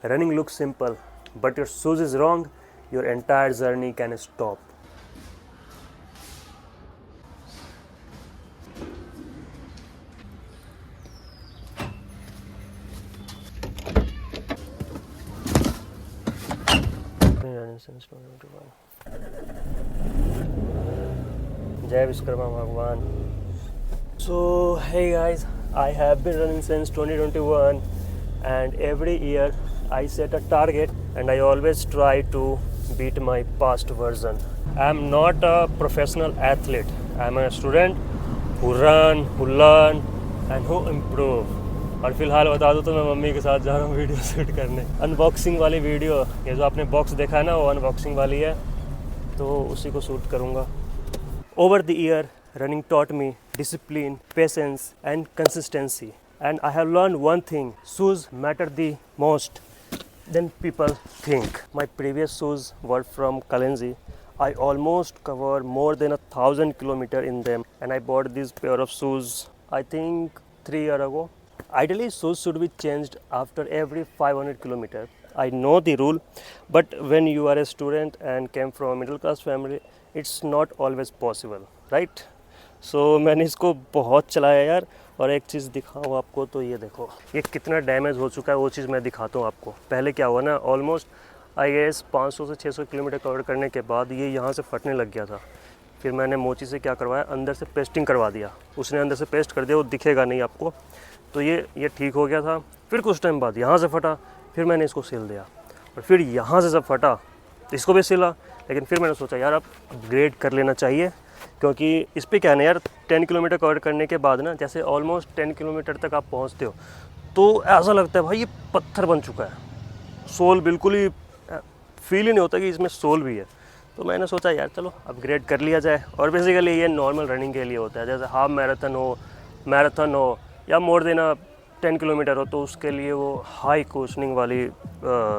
Running looks simple, but your shoes is wrong, your entire journey can stop. Jai Vishkarma Bhagwan. So hey guys, I have been running since 2021 and every year I set a target and I always try to beat my past version. I am not a professional athlete. I am a student who run, who learn and who improve. और फिलहाल बता दूँ तो मैं mummy के साथ जा रहा हूँ वीडियो शूट करने। अनबॉक्सिंग वाली वीडियो, ये जो आपने बॉक्स देखा है ना, वो अनबॉक्सिंग वाली है, तो उसी को शूट करूँगा। Over the year, running taught me discipline, patience and consistency. And I have learned one thing, shoes matter the most than people think. My previous shoes were from Kalenji. I almost covered more than 1,000 kilometers in them and I bought this pair of shoes I think 3 years ago. Ideally, shoes should be changed after every 500 kilometers. I know the rule, but when you are a student and came from a middle class family, it's not always possible, right? So मैंने इसको बहुत चलाया यार। और एक चीज़ दिखाऊँ आपको तो ये देखो, ये कितना डैमेज हो चुका है, वो चीज़ मैं दिखाता हूँ आपको। पहले क्या हुआ ना, ऑलमोस्ट आई गेस 500 से 600 किलोमीटर कवर करने के बाद ये यहाँ से फटने लग गया था। फिर मैंने मोची से क्या करवाया, अंदर से पेस्टिंग करवा दिया। उसने अंदर से पेस्ट कर दिया, वो दिखेगा नहीं आपको। तो ये ठीक हो गया था। फिर कुछ टाइम बाद यहाँ से फटा, फिर मैंने इसको सिल दिया और फिर यहाँ से जब फटा तो इसको भी सिला। लेकिन फिर मैंने सोचा यार अब अपग्रेड कर लेना चाहिए, क्योंकि इस पर क्या है ना यार, 10 किलोमीटर कवर करने के बाद ना, जैसे ऑलमोस्ट 10 किलोमीटर तक आप पहुँचते हो तो ऐसा लगता है भाई ये पत्थर बन चुका है। सोल बिल्कुल ही फील ही नहीं होता कि इसमें सोल भी है। तो मैंने सोचा यार चलो अपग्रेड कर लिया जाए। और बेसिकली ये नॉर्मल रनिंग के लिए होता है, जैसे हाफ मैराथन हो या मोर देन 10 किलोमीटर हो, तो उसके लिए वो हाई कुशनिंग वाली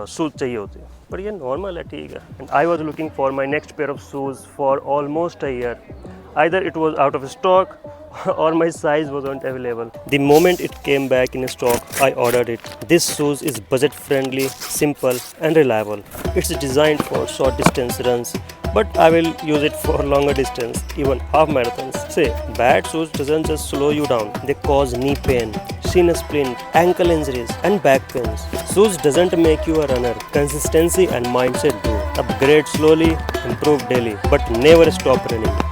शूज़ चाहिए होती है। पर ये नॉर्मल है, ठीक है। And I was looking for my next pair of shoes for almost a year. Either it was out of stock or my size wasn't available. The moment it came back in stock, I ordered it. This shoes is budget friendly, simple and reliable. It's designed for short distance runs, but I will use it for longer distance, even half marathons. Say, bad shoes doesn't just slow you down, they cause knee pain, shin splint, ankle injuries and back pains. Shoes doesn't make you a runner, consistency and mindset do. Upgrade slowly, improve daily, but never stop running.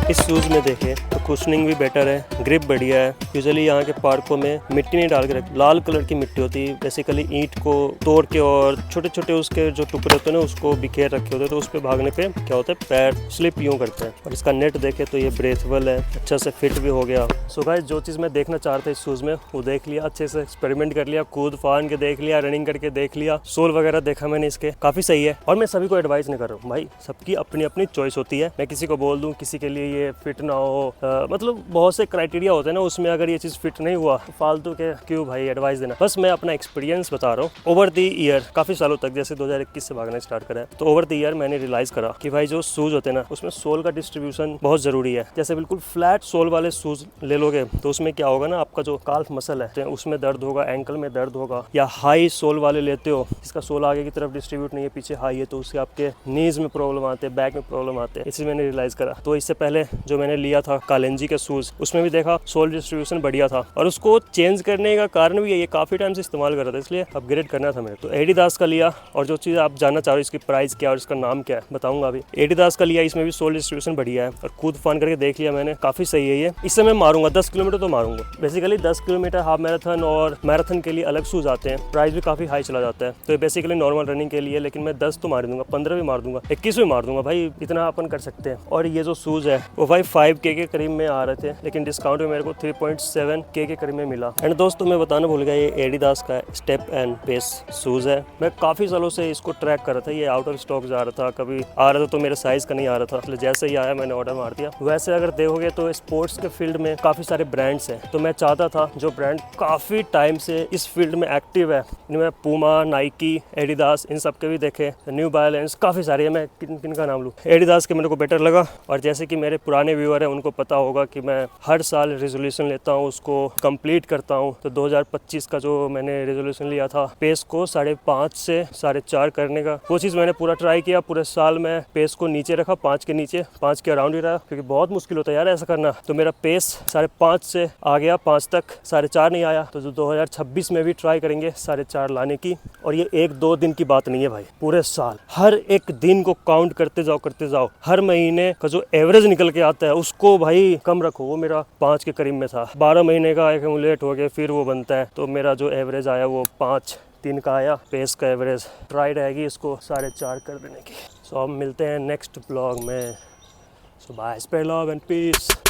इस shoes में देखें तो cushioning भी better है, grip बढ़िया है। Usually यहाँ के पार्कों में मिट्टी नहीं डाल के रखते, लाल कलर की मिट्टी होती है। बेसिकली ईंट को तोड़ के और छोटे छोटे उसके जो टुकड़े होते हैं ना, उसको बिखेर रखे होते हैं, तो उस पर भागने पे क्या होता है, पैर स्लिप यूँ करते हैं। और इसका नेट देखें तो ये ब्रेथेबल है, अच्छा से फिट भी हो गया। सो गाइस, जो चीज़ मैं देखना चाह रहा था इस शूज़ में वो देख लिया, अच्छे से एक्सपेरिमेंट कर लिया, कूद फान के देख लिया, रनिंग करके देख लिया, सोल वगैरह देखा मैंने इसके, काफ़ी सही है। और मैं सभी को एडवाइस नहीं कर रहा हूँ भाई, सबकी अपनी अपनी चॉइस होती है। मैं किसी को बोल दूँ किसी के लिए ये फिट ना हो, मतलब बहुत से क्राइटेरिया होते हैं ना, उसमें अगर ये चीज़ फिट नहीं हुआ, फालतू के क्यों भाई एडवाइस देना। बस मैं अपना एक्सपीरियंस बता रहा हूँ। ओवर द ईयर, काफ़ी सालों तक, जैसे 2021 से भागना स्टार्ट करा है, तो ओवर द ईयर मैंने रियलाइज़ करा कि भाई जो शूज़ होते हैं ना, उसमें सोल का डिस्ट्रीब्यूशन बहुत ज़रूरी है। जैसे बिल्कुल फ्लैट सोल वाले शूज़ ले लोगे तो उसमें क्या होगा ना, आपका जो काल्फ मसल है उसमें दर्द होगा, एंकल में दर्द होगा। या हाई सोल वाले लेते हो, इसका सोल आगे की तरफ डिस्ट्रीब्यूट नहीं है, पीछे हाई है, तो उससे आपके नीज में प्रॉब्लम आते हैं, बैक में प्रॉब्लम आते हैं। इसलिए मैंने रियलाइज़ करा। तो इससे पहले जो मैंने लिया था कालेंजी के शूज़, उसमें भी देखा सोल डिस्ट्रीब्यूशन बढ़िया था, और उसको चेंज करने का कारण भी ये काफ़ी टाइम से इस्तेमाल कर रहा था, इसलिए अपग्रेड करना था मेरे। तो एडिडास का लिया। और जो चीज़ आप जानना चाह रहे हो इसकी प्राइस क्या और इसका नाम क्या है, बताऊंगा अभी। एडिडास का लिया, इसमें भी सोल डिस्ट्रीब्यूशन बढ़िया है और कूद फान करके देख लिया मैंने, काफ़ी सही है ये। इससे मैं मारूंगा 10 किलोमीटर तो मारूंगा। बेसिकली 10 किलोमीटर हाफ मैराथन और मैराथन के लिए अलग शूज़ आते हैं, प्राइस भी काफ़ी हाई चला जाता है। तो ये बेसिकली नॉर्मल रनिंग के लिए, लेकिन मैं 10 तो मार दूंगा, 15 भी मार दूंगा, 21 भी मार दूंगा भाई, इतना अपन कर सकते हैं। और ये जो शूज़ है वो भाई 5K के करीब में आ रहे थे, लेकिन डिस्काउंट में मेरे को 3.7K के करीब में मिला। एंड दोस्तों मैं बताना भूल गया, ये एडिडास का स्टेप एंड पेस शूज़ है। मैं काफ़ी सालों से इसको ट्रैक कर रहा था, ये आउट ऑफ स्टॉक जा रहा था, कभी आ रहा था तो मेरे साइज़ का नहीं आ रहा था, इसलिए जैसे ही आया मैंने ऑर्डर मार दिया। वैसे अगर देखोगे तो स्पोर्ट्स के फील्ड में काफ़ी सारे ब्रांड्स हैं, तो मैं चाहता था जो ब्रांड काफ़ी टाइम से इस फील्ड में एक्टिव है, इनमें पूमा, नाइकी, एडिडास, इन सब के भी देखे, न्यू बैलेंस, काफ़ी सारे हैं, मैं किन किन का नाम लूँ। एडिडास के मेरे को बेटर लगा। और जैसे कि मेरे पुराने व्यूअर हैं उनको पता होगा कि मैं हर साल रेजोल्यूशन लेता हूँ, उसको कंप्लीट करता हूँ। तो 2025 का जो मैंने रेजोल्यूशन लिया था पेस को 5.5 से 4.5 करने का, वो चीज़ मैंने पूरा ट्राई किया। पूरे साल मैं पेस को नीचे रखा, 5 के नीचे, 5 के अराउंड ही रहा, क्योंकि बहुत मुश्किल होता है यार ऐसा करना। तो मेरा पेस 5.5 से आ गया 5 तक, 4.5 नहीं आया। तो 2026 में भी ट्राई करेंगे 4.5 लाने की। और ये 1-2 दिन की बात नहीं है भाई, पूरे साल हर एक दिन को काउंट करते जाओ। हर महीने का जो एवरेज निकल के आता है उसको भाई कम रखो। वो मेरा 5 के करीब में था, 12 महीने का एक्यूमुलेट हो गया फिर वो बनता है। तो मेरा जो एवरेज आया वो 5-3 का आया। पेस का एवरेज ट्राई रहेगी इसको 4.5 कर देने की। सो अब मिलते हैं नेक्स्ट ब्लॉग में। So bye, spread love and piece.